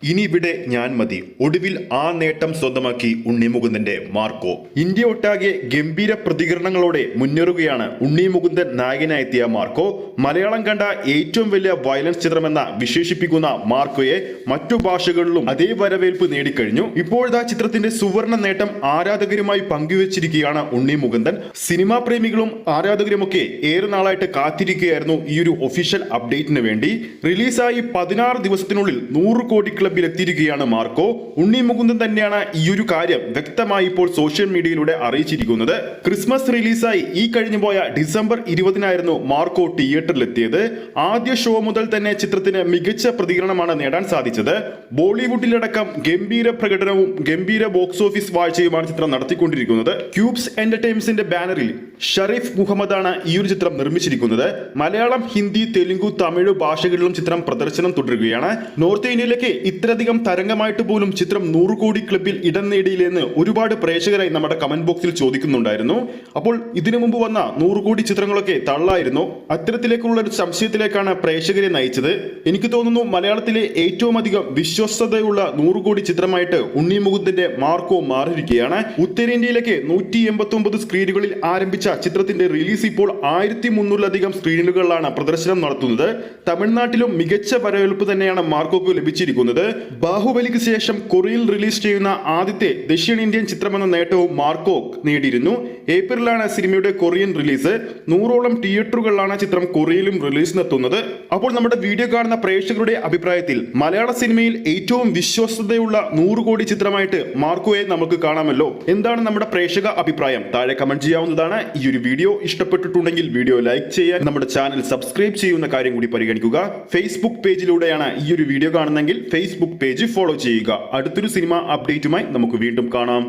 ഇനി ഇവിടെ ഞാൻ മതി. ഒടുവിൽ ആ നേട്ടം സ്വന്തമാക്കി ഉണ്ണി മുകുന്ദന്റെ മാർക്കോ. ഇന്ത്യ ഒട്ടാകെ ഗംഭീര പ്രതികരണങ്ങളോടെ മുന്നേറുകയാണ് ഉണ്ണി മുകുന്ദൻ നായകനായെത്തിയ മാർക്കോ. മലയാളം കണ്ട ഏറ്റവും വലിയ വയലൻസ് ചിത്രമെന്ന വിശേഷിപ്പിക്കുന്ന മാർക്കോയെ മറ്റു ഭാഷകളിലും അതേ വരവേൽപ്പ് നേടിക്കഴിഞ്ഞു. ഇപ്പോഴത്തെ ചിത്രത്തിന്റെ സുവർണ നേട്ടം ആരാധകരുമായി പങ്കുവച്ചിരിക്കുകയാണ് ഉണ്ണി മുകുന്ദൻ. സിനിമാ പ്രേമികളും ആരാധകരുമൊക്കെ ഏറെ നാളായിട്ട് കാത്തിരിക്കുകയായിരുന്നു ഈ ഒരു ഒഫീഷ്യൽ അപ്ഡേറ്റിന് വേണ്ടി. റിലീസായി 16 ദിവസത്തിനുള്ളിൽ 100 കോടി ക്ലബിൽ എത്തിയിരിക്കുകയാണ് മാർക്കോ. ഉണ്ണി മുകുന്ദൻ തന്നെയാണ് ഈ ഒരു കാര്യം വ്യക്തമായി ഇപ്പോൾ സോഷ്യൽ മീഡിയയിലൂടെ അറിയിച്ചിരിക്കുന്നത്. ക്രിസ്മസ് റിലീസായി ഈ കഴിഞ്ഞുപോയ ഡിസംബർ 20-നായിരുന്നു മാർക്കോ തിയേറ്ററിലെത്തിയത്. ആദ്യ ഷോ മുതൽ തന്നെ ചിത്രത്തിന് മികച്ച പ്രതികരണമാണ് നേടാൻ സാധിച്ചത്. ബോളിവുഡിലടക്കം ഗംഭീര പ്രകടനവും ഗംഭീര ബോക്സ് ഓഫീസ് വാഴ്ചയുമാണ് ചിത്രം നടത്തിക്കൊണ്ടിരിക്കുന്നത്. ക്യൂബ്സ് എന്റർടൈൻമെന്റ്സിന്റെ ബാനറിൽ ഷരീഫ് മുഹമ്മദാണ് ഈ ഒരു ചിത്രം നിർമ്മിച്ചിരിക്കുന്നത്. മലയാളം, ഹിന്ദി, തെലുങ്കു, തമിഴ് ഭാഷകളിലും ചിത്രം പ്രദർശനം തുടരുകയാണ്. നോർത്ത് ഇന്ത്യയിലേക്ക് ഇത്രയധികം തരംഗമായിട്ട് പോലും ചിത്രം 100 കോടി ക്ലബിൽ ഇടം നേടിയില്ലെന്ന് ഒരുപാട് പ്രേക്ഷകരായി നമ്മുടെ കമന്റ് ബോക്സിൽ ചോദിക്കുന്നുണ്ടായിരുന്നു. അപ്പോൾ ഇതിനു മുമ്പ് വന്ന 100 കോടി ചിത്രങ്ങളൊക്കെ തള്ളായിരുന്നു. അത്തരത്തിലേക്കുള്ള ഒരു സംശയത്തിലേക്കാണ് പ്രേക്ഷകരെ നയിച്ചത്. എനിക്ക് തോന്നുന്നു മലയാളത്തിലെ ഏറ്റവും അധികം വിശ്വസ്തതയുള്ള 100 കോടി ചിത്രമായിട്ട് ഉണ്ണി മുകുന്ദന്റെ മാർക്കോ മാറിയിരിക്കുകയാണ്. ഉത്തരേന്ത്യയിലേക്ക് 189 സ്ക്രീനുകളിൽ ആരംഭിച്ച ചിത്രത്തിന്റെ റിലീസ് ഇപ്പോൾ 1300-ലധികം സ്ക്രീനുകളിലാണ് പ്രദർശനം നടത്തുന്നത്. തമിഴ്നാട്ടിലും മികച്ച വരവേൽപ്പ് തന്നെയാണ് മാർക്കോക്ക് ലഭിച്ചിരിക്കുന്നത്. ബാഹുബലിക്ക് ശേഷം കൊറിയയിൽ റിലീസ് ചെയ്യുന്ന ആദ്യത്തെ ദക്ഷിണേന്ത്യൻ ചിത്രമെന്ന നേട്ടവും മാർക്കോ നേടിയിരുന്നു. ഏപ്രിലാണ് സിനിമയുടെ കൊറിയൻ റിലീസ്. 100ഓളം തിയേറ്ററുകളിലാണ് ചിത്രം കൊറിയയിലും റിലീസിനെത്തുന്നത്. അപ്പോൾ നമ്മുടെ വീഡിയോ കാണുന്ന പ്രേക്ഷകരുടെ അഭിപ്രായത്തിൽ മലയാള സിനിമയിൽ ഏറ്റവും വിശ്വസ്തതയുള്ള 100 കോടി ചിത്രമായിട്ട് മാർക്കോയെ നമുക്ക് കാണാമല്ലോ. എന്താണ് നമ്മുടെ പ്രേക്ഷക അഭിപ്രായം? താഴെ കമന്റ് ചെയ്യാവുന്നതാണ്. ഈ ഒരു വീഡിയോ ഇഷ്ടപ്പെട്ടിട്ടുണ്ടെങ്കിൽ വീഡിയോ ലൈക്ക് ചെയ്യാൻ, നമ്മുടെ ചാനൽ സബ്സ്ക്രൈബ് ചെയ്യുന്ന കാര്യം കൂടി പരിഗണിക്കുക. ഫേസ്ബുക്ക് പേജിലൂടെയാണ് ഈ ഒരു വീഡിയോ കാണുന്നെങ്കിൽ ഫേസ്ബുക്ക് പേജ് ഫോളോ ചെയ്യുക. അടുത്തൊരു സിനിമ അപ്ഡേറ്റുമായി നമുക്ക് വീണ്ടും കാണാം.